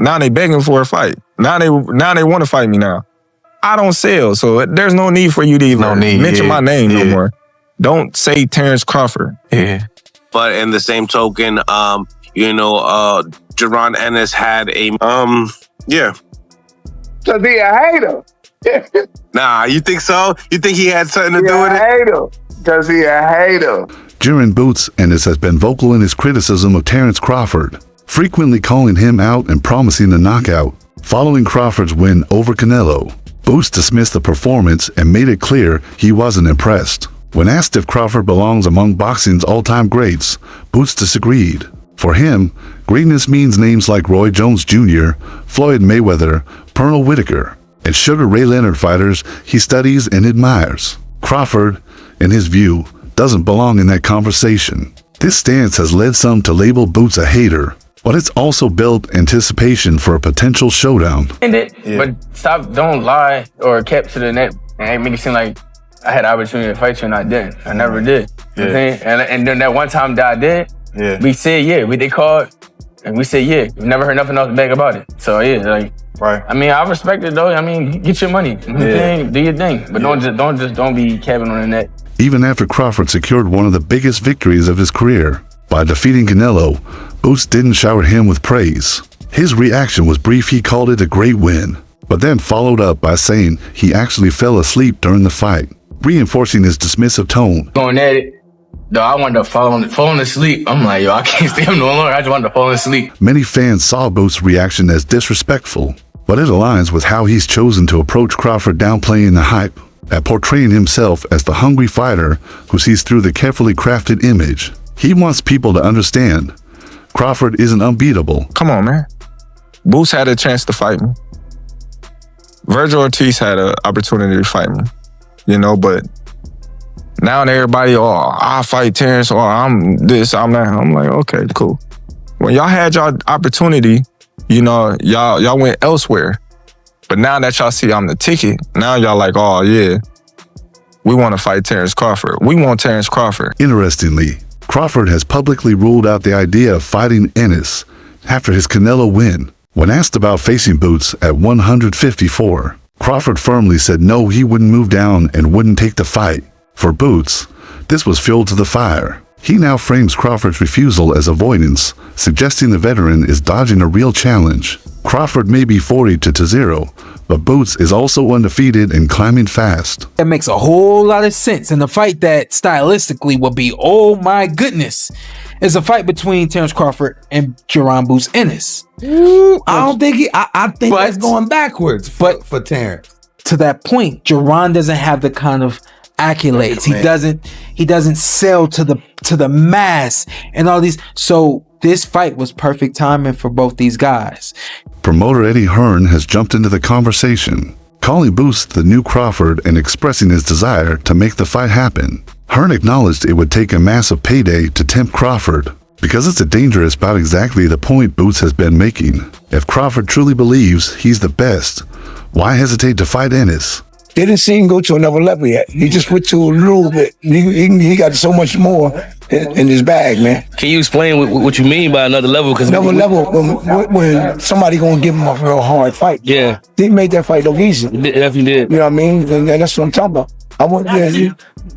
Now they begging for a fight. Now they want to fight me now. I don't sell, so there's no need for you to even mention my name no more. Don't say Terence Crawford. Yeah. But in the same token, Jaron Ennis had a Cause he a hater. Nah, you think so? You think he had something to do with it? Hater. Cause he a hater. Jaron Ennis has been vocal in his criticism of Terence Crawford, frequently calling him out and promising a knockout. Following Crawford's win over Canelo, Boots dismissed the performance and made it clear he wasn't impressed. When asked if Crawford belongs among boxing's all-time greats, Boots disagreed. For him, greatness means names like Roy Jones Jr., Floyd Mayweather, Pernell Whitaker, and Sugar Ray Leonard fighters he studies and admires. Crawford, in his view, doesn't belong in that conversation. This stance has led some to label Boots a hater, but it's also built anticipation for a potential showdown. But don't lie or kept to the net and make it seem like I had the opportunity to fight you and I didn't. I never did. You know what I'm saying? And then that one time that I did, we said they called and we said we never heard nothing else back about it. So right. I mean, I respect it though. I mean, get your money. Do your thing. But don't be capping on the net. Even after Crawford secured one of the biggest victories of his career by defeating Canelo, Boots didn't shower him with praise. His reaction was brief. He called it a great win, but then followed up by saying he actually fell asleep during the fight, reinforcing his dismissive tone. Going at it, though, I wanted to falling asleep. I'm like, I can't stay up no longer. I just wanted to fall asleep. Many fans saw Boots' reaction as disrespectful, but it aligns with how he's chosen to approach Crawford, downplaying the hype and portraying himself as the hungry fighter who sees through the carefully crafted image. He wants people to understand Crawford isn't unbeatable. Come on, man. Boots had a chance to fight me. Virgil Ortiz had an opportunity to fight me, but now everybody, I fight Terence, or I'm this, I'm that. I'm like, okay, cool. When y'all had y'all opportunity, y'all went elsewhere. But now that y'all see I'm the ticket, now y'all like, we want to fight Terence Crawford. We want Terence Crawford. Interestingly, Crawford has publicly ruled out the idea of fighting Ennis after his Canelo win. When asked about facing Boots at 154, Crawford firmly said no, he wouldn't move down and wouldn't take the fight. For Boots, this was fuel to the fire. He now frames Crawford's refusal as avoidance, suggesting the veteran is dodging a real challenge. Crawford may be 40-0, but Boots is also undefeated and climbing fast. That makes a whole lot of sense. And the fight that stylistically will be, oh my goodness, is a fight between Terence Crawford and Jaron Boots Ennis. I don't think I think that's going backwards for Terence. To that point, Jaron doesn't have the kind of accolades. He doesn't sell to the mass and all these. So this fight was perfect timing for both these guys. Promoter Eddie Hearn has jumped into the conversation, calling Boots the new Crawford and expressing his desire to make the fight happen. Hearn acknowledged it would take a massive payday to tempt Crawford, because it's a dangerous about exactly the point Boots has been making. If Crawford truly believes he's the best, why hesitate to fight Ennis? They didn't see him go to another level yet. He just went to a little bit. He got so much more in his bag, man. Can you explain what you mean by another level? Another level when somebody gonna give him a real hard fight. Yeah. He made that fight look easy. It definitely did. You know what I mean? And that's what I'm talking about.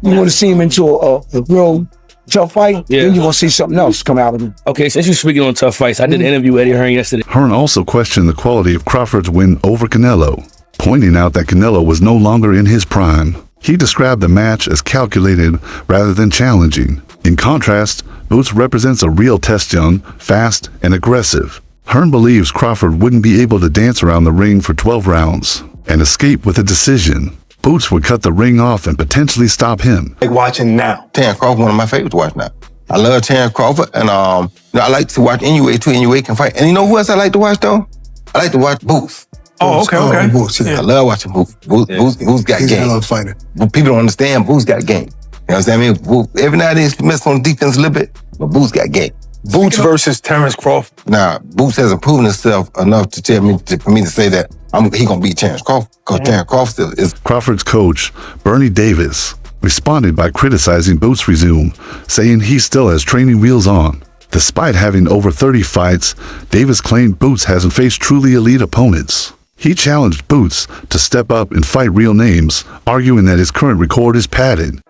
You want to see him into a real tough fight, then you're gonna see something else come out of him. Okay, since you're speaking on tough fights, I did an interview with Eddie Hearn yesterday. Hearn also questioned the quality of Crawford's win over Canelo, pointing out that Canelo was no longer in his prime. He described the match as calculated rather than challenging. In contrast, Boots represents a real test young, fast, and aggressive. Hearn believes Crawford wouldn't be able to dance around the ring for 12 rounds and escape with a decision. Boots would cut the ring off and potentially stop him. Like watching now. Terence Crawford, one of my favorites to watch now. I love Terence Crawford, and I like to watch NUA too. NUA can fight. And you know who else I like to watch though? I like to watch Boots. Oh, okay. Boots, I love watching Boots. Boots got game. I love fighting. People don't understand Boots got game. You know what I'm saying? Every now and then he mess on the defense a little bit, but Boots got game. Boots versus Terence Crawford. Now, Boots hasn't proven himself enough to tell me for me to say that he gonna beat Terence Crawford, because Terence Crawford is. Crawford's coach, Bernie Davis, responded by criticizing Boots' resume, saying he still has training wheels on. Despite having over 30 fights, Davis claimed Boots hasn't faced truly elite opponents. He challenged Boots to step up and fight real names, arguing that his current record is padded.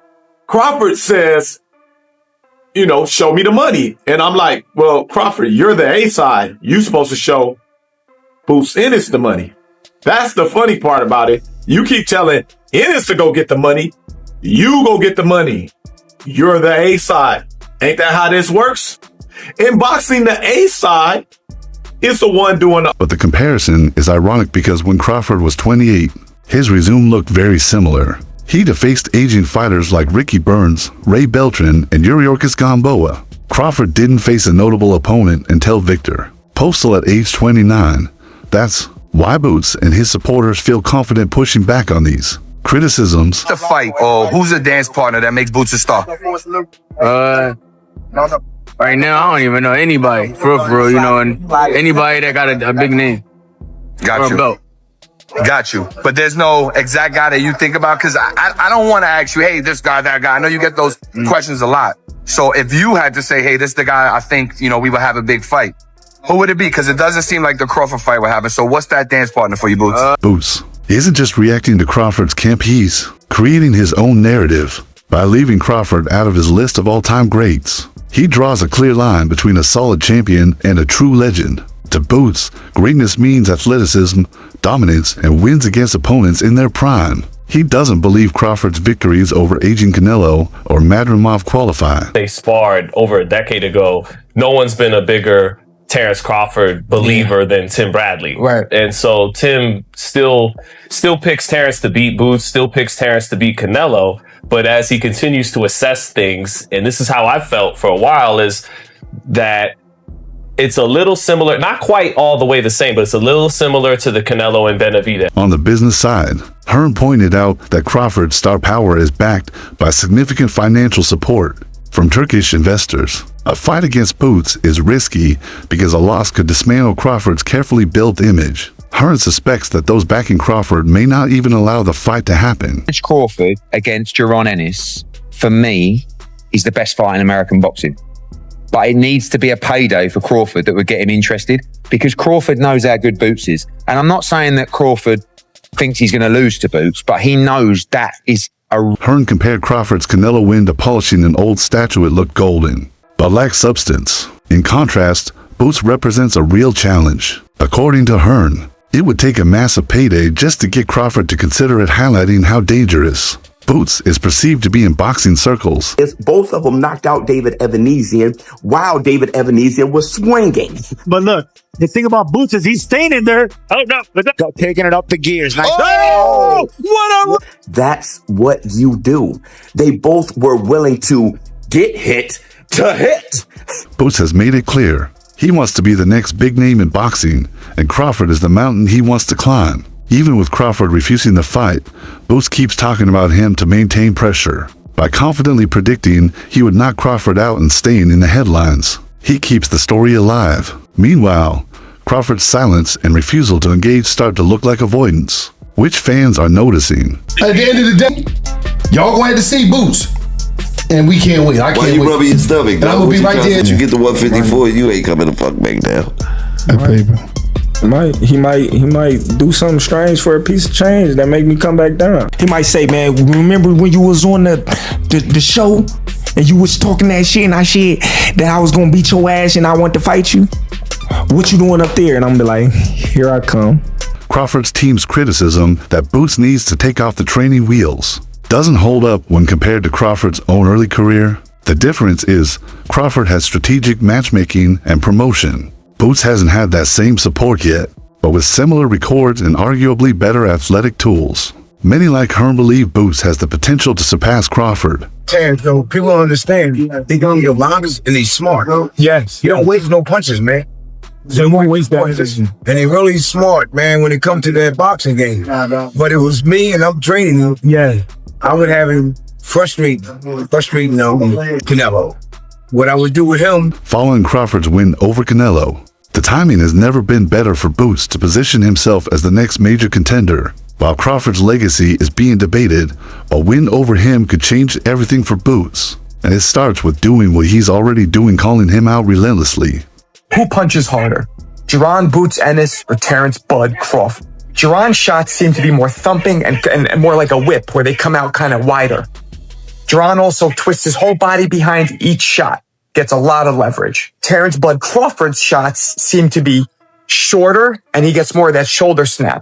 Crawford says, you know, show me the money. And I'm like, well, Crawford, you're the A side. You're supposed to show Boots Ennis the money. That's the funny part about it. You keep telling Ennis to go get the money. You go get the money. You're the A side. Ain't that how this works? In boxing, the A side is the one doing the... But the comparison is ironic because when Crawford was 28, his resume looked very similar. He'd have faced aging fighters like Ricky Burns, Ray Beltran, and Yuriorkis Gamboa. Crawford didn't face a notable opponent until Victor. Postal at age 29. That's why Boots and his supporters feel confident pushing back on these criticisms. The fight, or who's the dance partner that makes Boots a star? Right now, I don't even know anybody, for real, you know, and anybody that got a big name. Got you. Belt. Got you. But there's no exact guy that you think about? Because I don't want to ask you, hey, this guy, that guy. I know you get those questions a lot. So if you had to say, hey, this is the guy I think, you know, we would have a big fight, who would it be? Because it doesn't seem like the Crawford fight would happen. So what's that dance partner for you, Boots? Boots isn't just reacting to Crawford's camp, he's creating his own narrative by leaving Crawford out of his list of all-time greats. He draws a clear line between a solid champion and a true legend. To Boots, greatness means athleticism, dominance, and wins against opponents in their prime. He doesn't believe Crawford's victories over aging Canelo or Madrimov qualify. They sparred over a decade ago. No one's been a bigger Terence Crawford believer than Tim Bradley. Right. And so Tim still picks Terence to beat Boots, still picks Terence to beat Canelo. But as he continues to assess things, and this is how I felt for a while, is that it's a little similar, not quite all the way the same, but it's a little similar to the Canelo and Benavidez. On the business side, Hearn pointed out that Crawford's star power is backed by significant financial support from Turkish investors. A fight against Boots is risky because a loss could dismantle Crawford's carefully built image. Hearn suspects that those backing Crawford may not even allow the fight to happen. Crawford against Jaron Ennis, for me, is the best fight in American boxing. But it needs to be a payday for Crawford that would get him interested, because Crawford knows how good Boots is. And I'm not saying that Crawford thinks he's going to lose to Boots, but he knows that is a... Hearn compared Crawford's Canelo win to polishing an old statue. It looked golden, but lacked substance. In contrast, Boots represents a real challenge. According to Hearn, it would take a massive payday just to get Crawford to consider it, highlighting how dangerous Boots is perceived to be in boxing circles. Both of them knocked out David Evanesian while David Evanesian was swinging. But look, the thing about Boots is he's staying in there. Oh, no. Taking it up the gears. Nice. Oh! What That's what you do. They both were willing to get hit to hit. Boots has made it clear he wants to be the next big name in boxing, and Crawford is the mountain he wants to climb. Even with Crawford refusing the fight, Boots keeps talking about him to maintain pressure. By confidently predicting he would knock Crawford out and staying in the headlines, he keeps the story alive. Meanwhile, Crawford's silence and refusal to engage start to look like avoidance, which fans are noticing. At the end of the day, y'all gonna have to see Boots. And we can't wait. I can't wait. Why you rubbing your stomach? And I'm gonna be right there. You get the 154, you ain't coming the fuck back down. He might do something strange for a piece of change that make me come back down. He might say, man, remember when you was on the show and you was talking that shit and I said that I was gonna beat your ass and I want to fight you? What you doing up there? And I'm gonna be like, here I come. Crawford's team's criticism that Boots needs to take off the training wheels doesn't hold up when compared to Crawford's own early career. The difference is Crawford has strategic matchmaking and promotion. Boots hasn't had that same support yet, but with similar records and arguably better athletic tools. Many like Hearn believe Boots has the potential to surpass Crawford. Terence, though, people don't understand. They don't get longest and he's smart. Yes. He don't waste no punches, man. They won't waste punches. And he really smart, man, when it comes to that boxing game. But it was me and I'm training him. Yeah. I would have him frustrating Canelo. What I would do with him. Following Crawford's win over Canelo, the timing has never been better for Boots to position himself as the next major contender. While Crawford's legacy is being debated, a win over him could change everything for Boots. And it starts with doing what he's already doing, calling him out relentlessly. Who punches harder? Jaron Boots Ennis or Terence Bud Crawford? Jaron's shots seem to be more thumping and more like a whip where they come out kind of wider. Jaron also twists his whole body behind each shot, gets a lot of leverage. Terence Bud Crawford's shots seem to be shorter and he gets more of that shoulder snap.